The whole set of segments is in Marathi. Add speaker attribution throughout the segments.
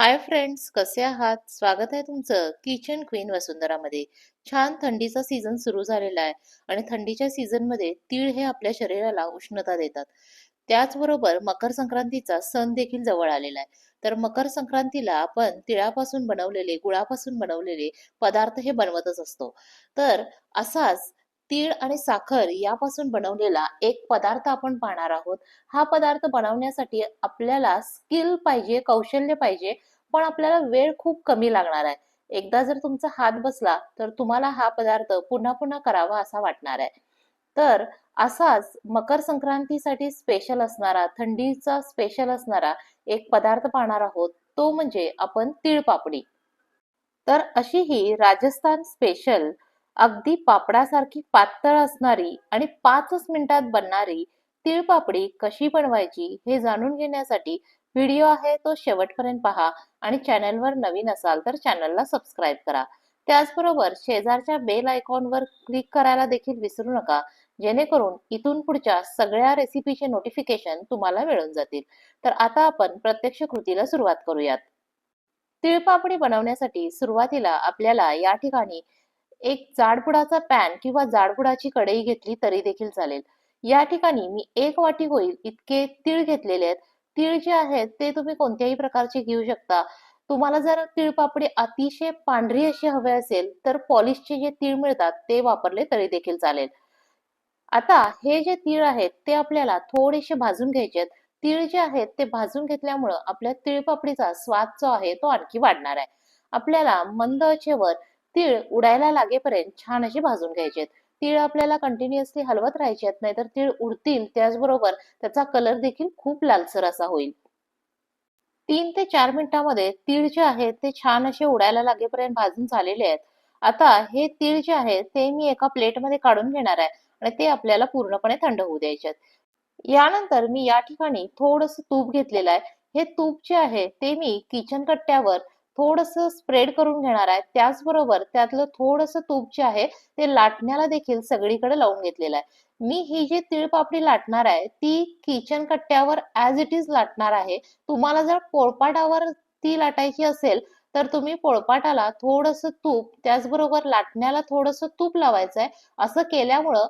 Speaker 1: हाय फ्रेंड्स, कसे आहात? स्वागत आहे तुमचं किचन क्वीन वसुंधरामध्ये. छान थंडीचा सीझन सुरू झालेला आहे आणि थंडीच्या सीझनमध्ये तीळ हे आपल्या शरीराला उष्णता देतात. त्याचबरोबर मकर संक्रांतीचा सण देखील जवळ आलेला आहे. तर मकर संक्रांतीला आपण तिळापासून बनवलेले, गुळापासून बनवलेले पदार्थ हे बनवतच असतो. तर असाच तीळ आणि साखर यापासून बनवलेला एक पदार्थ आपण पाहणार आहोत. हा पदार्थ बनवण्यासाठी आपल्याला स्किल पाहिजे, कौशल्य पाहिजे, पण आपल्याला वेळ खूप कमी लागणार आहे. एकदा जर तुमचा हात बसला तर तुम्हाला हा पदार्थ पुन्हा पुन्हा करावा असा वाटणार आहे. तर असाच मकर संक्रांतीसाठी स्पेशल असणारा, थंडीचा स्पेशल असणारा एक पदार्थ पाहणार आहोत. तो म्हणजे आपण तीळपापडी. तर अशी ही राजस्थान स्पेशल अगदी पापडासारखी पातळ असणारी आणि 5च मिनिटात बनणारी तीळपापडी कशी बनवायची हे जाणून घेण्यासाठी व्हिडिओ आहे तो शेवटपर्यंत पहा आणि चॅनलवर नवीन असाल तर चॅनलला सबस्क्राईब करा. त्याचबरोबर शेजारच्या बेल आयकॉनवर क्लिक करायला देखील विसरू नका, जेणेकरून इथून पुढच्या सगळ्या रेसिपीचे नोटिफिकेशन तुम्हाला मिळून जातील. तर आता आपण प्रत्यक्ष कृतीला सुरुवात करूयात. तिळपापडी बनवण्यासाठी सुरुवातीला आपल्याला या ठिकाणी एक जाडबुडाचा पॅन किंवा जाडबुडाची कढई घेतली तरी देखील चालेल. या ठिकाणी मी 1 वाटी होईल इतके तीळ घेतलेले आहेत. तीळ जे आहेत ते तुम्ही कोणत्याही प्रकारचे घेऊ शकता. तुम्हाला जर तीळपापडी अतिशय पांढरी अशी हवी असेल तर पॉलिशचे जे तीळ मिळतात ते वापरले तरी देखील चालेल. आता हे जे तीळ आहेत ते आपल्याला थोडेसे भाजून घ्यायचे आहेत. तीळ जे आहेत ते भाजून घेतल्यामुळं आपल्या तीळपापडीचा स्वाद जो आहे तो आणखी वाढणार आहे. आपल्याला मंद आचेवर तीळ उडायला लागेपर्यंत छान असे भाजून घ्यायचे आहेत. तीळ आपल्याला कंटिन्युअसली हलवत राहायचे आहेत, नाहीतर तीळ उडतील. त्याचबरोबर त्याचा कलर देखील खूप लालसर असा होईल. 3 ते 4 मिनिटांमध्ये तीळ जे आहेत ते छान असे उडायला लागेपर्यंत भाजून झालेले आहेत. आता हे तीळ जे आहेत ते मी एका प्लेटमध्ये काढून घेणार आहे आणि ते आपल्याला पूर्णपणे थंड होऊ द्यायचे आहेत. यानंतर मी या ठिकाणी थोडंसं तूप घेतलेलं आहे. हे तूप जे आहे ते मी किचन कट्ट्यावर थोडंसं स्प्रेड करून घेणार आहे. त्याचबरोबर त्यातलं थोडंसं तूप जे आहे ते लाटण्याला देखील सगळीकडे लावून घेतलेलं आहे. मी ही जी तीळपापडी लाटणार आहे ती किचन कट्ट्यावर ॲज इट इज लाटणार आहे. तुम्हाला जर पोळपाटावर ती लाटायची असेल तर तुम्ही पोळपाटाला थोडंसं तूप, त्याचबरोबर लाटण्याला थोडंसं तूप लावायचं आहे. असं केल्यामुळं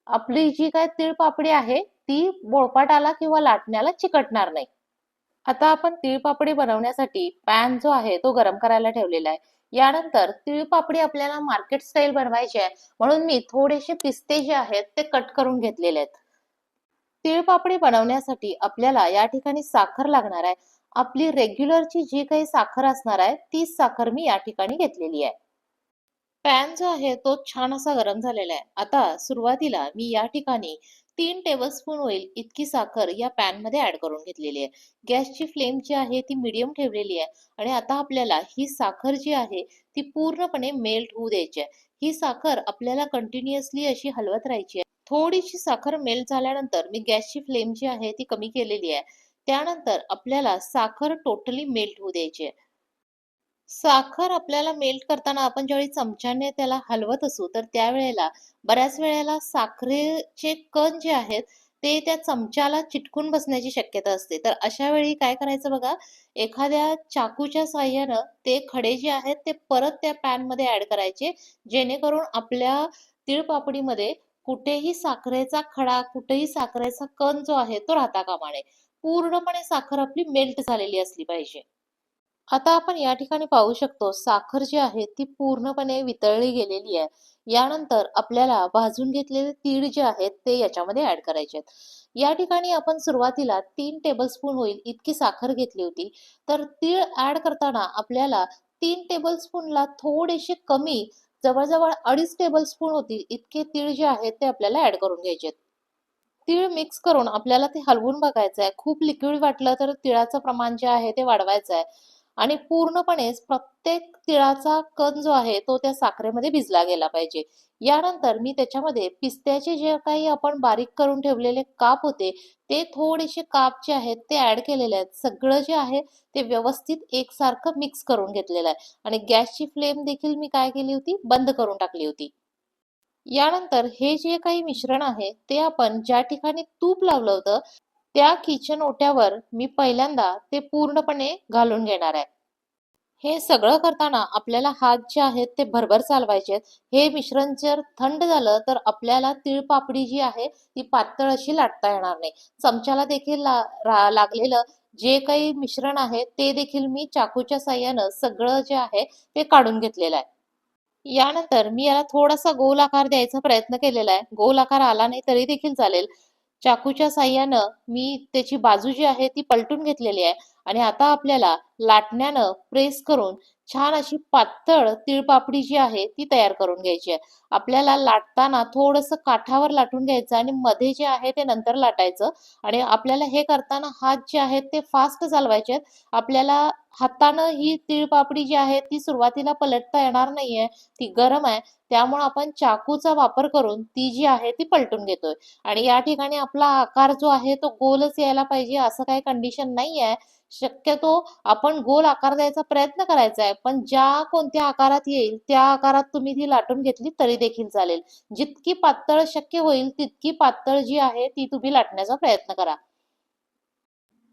Speaker 1: आपली जी काही तीळपापडी आहे ती पोळपाटाला किंवा लाटण्याला चिकटणार नाही. आता आपण तीळपापडी बनवण्यासाठी पॅन जो आहे तो गरम करायला ठेवलेला आहे. यानंतर तीळपापडी आपल्याला मार्केट स्टाईल बनवायची आहे, म्हणून मी थोडेसे पिस्ते जे आहेत ते कट करून घेतलेले आहेत. तीळपापडी बनवण्यासाठी आपल्याला या ठिकाणी साखर लागणार आहे. आपली रेग्युलरची जी काही साखर असणार आहे तीच साखर मी या ठिकाणी घेतलेली आहे. पॅन जो आहे तो छान असा गरम झालेला आहे. आता सुरुवातीला मी या ठिकाणी 3 टेबलस्पून होईल इतकी साखर या पॅन मध्ये ऍड करून घेतलेली आहे. गॅसची फ्लेम जी आहे ती मीडियम ठेवलेली आहे आणि आता आपल्याला ही साखर जी आहे ती पूर्णपणे मेल्ट होऊ द्यायची आहे. ही साखर आपल्याला कंटिन्युअसली अशी हलवत राहायची आहे. थोडीशी साखर मेल्ट झाल्यानंतर मी गॅसची फ्लेम जी आहे ती कमी केलेली आहे. त्यानंतर आपल्याला साखर टोटली मेल्ट होऊ द्यायची आहे. साखर आपल्याला मेल्ट करताना आपण ज्यावेळी चमच्याने त्याला हलवत असू तर त्यावेळेला बऱ्याच वेळेला साखरेचे कण जे आहेत ते त्या चमच्याला चिटकून बसण्याची शक्यता असते. तर अशा वेळी काय करायचं बघा, एखाद्या चाकूच्या साहाय्यानं ते खडे जे आहेत ते परत त्या पॅन मध्ये ऍड करायचे, जेणेकरून आपल्या तीळपापडीमध्ये कुठेही साखरेचा खडा, कुठेही साखरेचा कण जो आहे तो राहता कामा नये. पूर्णपणे साखर आपली मेल्ट झालेली असली पाहिजे. आता आपण या ठिकाणी पाहू शकतो साखर जी आहे ती पूर्णपणे वितळली गेलेली आहे. यानंतर आपल्याला भाजून घेतलेले तीळ जे आहेत ते याच्यामध्ये ऍड करायचे आहेत. या ठिकाणी आपण सुरुवातीला 3 टेबलस्पून होईल इतकी साखर घेतली होती. तर तीळ ऍड करताना आपल्याला 3 टेबलस्पूनला थोडेसे कमी, जवळजवळ 2.5 टेबलस्पून होतील इतके तीळ जे आहेत ते आपल्याला ऍड करून घ्यायचे आहेत. तीळ मिक्स करून आपल्याला ते हलवून बघायचं आहे. खूप लिक्विड वाटलं तर तिळाचं प्रमाण जे आहे ते वाढवायचं आहे आणि पूर्णपणे प्रत्येक तिळाचा कण जो आहे तो त्या साखरेमध्ये भिजला गेला पाहिजे. यानंतर मी त्याच्यामध्ये पिस्त्याचे जे काही आपण बारीक करून ठेवलेले काप होते ते थोडेसे काप जे आहेत ते ऍड केलेले आहेत. सगळं जे आहे ते व्यवस्थित एकसारखं मिक्स करून घेतलेलं आहे आणि गॅसची फ्लेम देखील मी काय केली होती, बंद करून टाकली होती. यानंतर हे जे काही मिश्रण आहे ते आपण ज्या ठिकाणी तूप लावलं होतं त्या किचन ओट्यावर मी पहिल्यांदा ते पूर्णपणे घालून घेणार आहे. हे सगळं करताना आपल्याला हात जे आहेत ते भरभर चालवायचे आहेत. हे मिश्रण जर थंड झालं तर आपल्याला तीळपापडी जी आहे ती पातळ अशी लाटता येणार नाही. चमच्याला देखील लागलेलं जे काही मिश्रण आहे ते देखील मी चाकूच्या साहाय्यानं सगळं जे आहे ते काढून घेतलेलं आहे. यानंतर मी याला थोडासा गोल आकार द्यायचा प्रयत्न केलेला आहे. गोल आकार आला नाही तरी देखील चालेल. चाकूच्या साहाय्यानं मी त्याची बाजू जी आहे ती पलटून घेतलेली आहे आणि आता आपल्याला लाटण्यानं प्रेस करून छान अशी पातळ तीळपापडी जी आहे ती तयार करून घ्यायची आहे. आपल्याला लाटताना थोडंसं काठावर लाटून घ्यायचं आणि मध्ये जे आहे ते नंतर लाटायचं आणि आपल्याला हे करताना हात जे आहेत ते फास्ट चालवायचे आहेत. आपल्याला हातानं ही तीळपापडी जी आहे ती सुरुवातीला पलटता येणार नाहीये. ती गरम आहे. त्यामुळे आपण चाकूचा वापर करून ती जी आहे ती पलटून घेतोय. आणि या ठिकाणी आपला आकार जो आहे तो गोलच यायला पाहिजे असं काही कंडिशन नाही आहे. शक्यतो आपण गोल आकार द्यायचा प्रयत्न करायचा आहे. पण ज्या कोणत्या आकारात येईल त्या आकारात तुम्ही ती लाटून घेतली तरी देखील चालेल. जितकी पातळ शक्य होईल तितकी पातळ जी आहे ती तुम्ही लाटण्याचा प्रयत्न करा.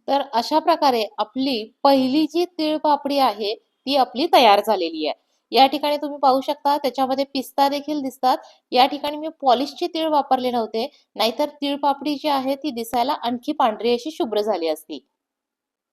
Speaker 1: तर अशा प्रकारे आपली पहिली जी तीळपापडी आहे ती आपली तयार झालेली आहे. या ठिकाणी तुम्ही पाहू शकता त्याच्यामध्ये पिस्ता देखील दिसतात. या ठिकाणी मी पॉलिशचे तीळ वापरले नव्हते, नाहीतर तीळपापडी जी आहे ती दिसायला आणखी पांढरी अशी शुभ्र झाली असती.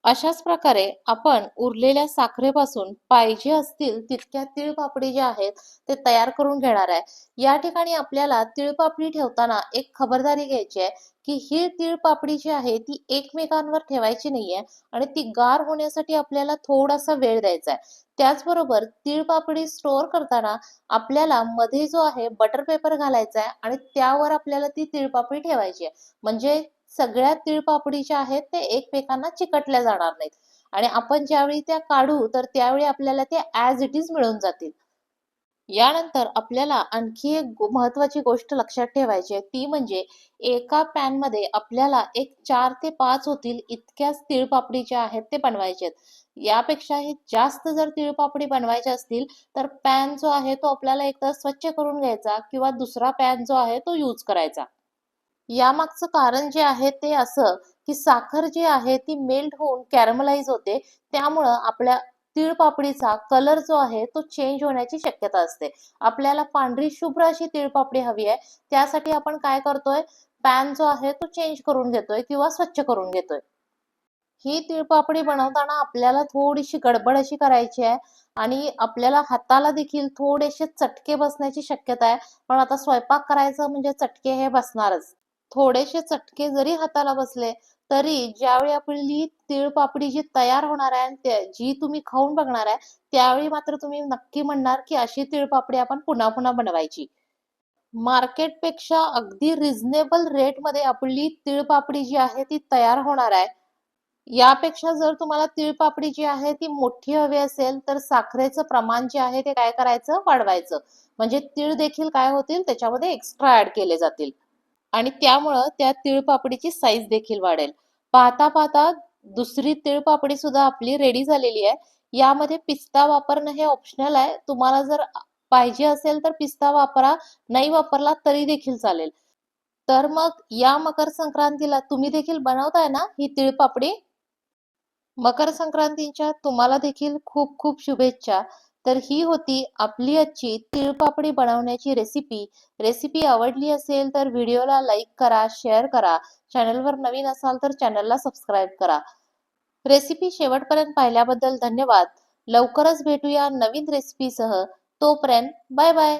Speaker 1: अशाच प्रकारे आपण उरलेल्या साखरेपासून पाहिजे असतील तितक्या तीळपापडी ज्या आहेत ते तयार करून घेणार आहे. या ठिकाणी आपल्याला तीळपापडी ठेवताना एक खबरदारी घ्यायची आहे की ही तीळपापडी जी आहे ती एकमेकांवर ठेवायची नाहीये आणि ती गार होण्यासाठी आपल्याला थोडासा वेळ द्यायचा आहे. त्याचबरोबर तीळपापडी स्टोअर करताना आपल्याला मध्ये जो आहे बटर पेपर घालायचा आहे आणि त्यावर आपल्याला ती तीळपापडी ठेवायची आहे. म्हणजे सगळ्या तीळपापडी ज्या आहेत ते एकमेकांना चिकटल्या जाणार नाहीत आणि आपण ज्यावेळी त्या काढू तर त्यावेळी आपल्याला ते ॲज इट इज मिळून जातील. यानंतर आपल्याला आणखी एक महत्वाची गोष्ट लक्षात ठेवायची आहे ती म्हणजे एका पॅन मध्ये आपल्याला एक 4 ते 5 होतील इतक्याच तीळपापडी ज्या आहेत ते बनवायचे आहेत. यापेक्षाही जास्त जर तीळपापडी बनवायचे असतील तर पॅन जो आहे तो आपल्याला एकतर स्वच्छ करून घ्यायचा किंवा दुसरा पॅन जो आहे तो यूज करायचा. यामागचं कारण जे आहे ते असं, की साखर जी आहे ती मेल्ट होऊन कॅरमलाइज होते. त्यामुळं आपल्या तीळपापडीचा कलर जो आहे तो चेंज होण्याची शक्यता असते. आपल्याला पांढरी शुभ्र अशी तीळपापडी हवी आहे. त्यासाठी आपण काय करतोय, पॅन जो आहे तो चेंज करून घेतोय किंवा स्वच्छ करून घेतोय. ही तीळपापडी बनवताना आपल्याला थोडीशी गडबड अशी करायची आहे आणि आपल्याला हाताला देखील थोडेसे चटके बसण्याची शक्यता आहे. पण आता स्वयंपाक करायचं म्हणजे चटके हे बसणारच. थोडेसे चटके जरी हाताला बसले, तरी ज्यावेळी आपली तीळपापडी जी तयार होणार आहे आणि जी तुम्ही खाऊन बघणार आहे, त्यावेळी मात्र तुम्ही नक्की म्हणणार, की अशी तीळपापडी आपण पुन्हा-पुन्हा बनवायची. मार्केटपेक्षा अगदी रिझनेबल रेटमध्ये आपली तीळपापडी जी आहे ती तयार होणार आहे. यापेक्षा जर तुम्हाला तीळपापडी जी आहे ती मोठी हवी असेल, तर साखरेचं प्रमाण जे आहे ते काय करायचं वाढवायचं. म्हणजे तीळ देखील काय होतील त्याच्यामध्ये एक्स्ट्रा ॲड केले जातील. आणि त्यामुळं त्या तीळपापडीची साईज देखील वाढेल. पाहता पाहता दुसरी तीळपापडी सुद्धा आपली रेडी झालेली आहे. यामध्ये पिस्ता वापरणं हे ऑप्शनल आहे. तुम्हाला जर पाहिजे असेल तर पिस्ता वापरा, नाही वापरला तरी देखील चालेल. तर मग या मकर संक्रांतीला तुम्ही देखील बनवताय ना ही तीळपापडी? मकर संक्रांतीच्या तुम्हाला देखील खूप खूप शुभेच्छा. तर ही होती आपली आजची तीळपापडी बनवण्याची रेसिपी. रेसिपी आवडली असेल तर व्हिडिओला लाईक करा, शेअर करा. चॅनलवर नवीन असाल तर चॅनलला सबस्क्राईब करा. रेसिपी शेवटपर्यंत पाहिल्याबद्दल धन्यवाद. लवकरच भेटूया नवीन रेसिपीसह. तोपर्यंत बाय बाय.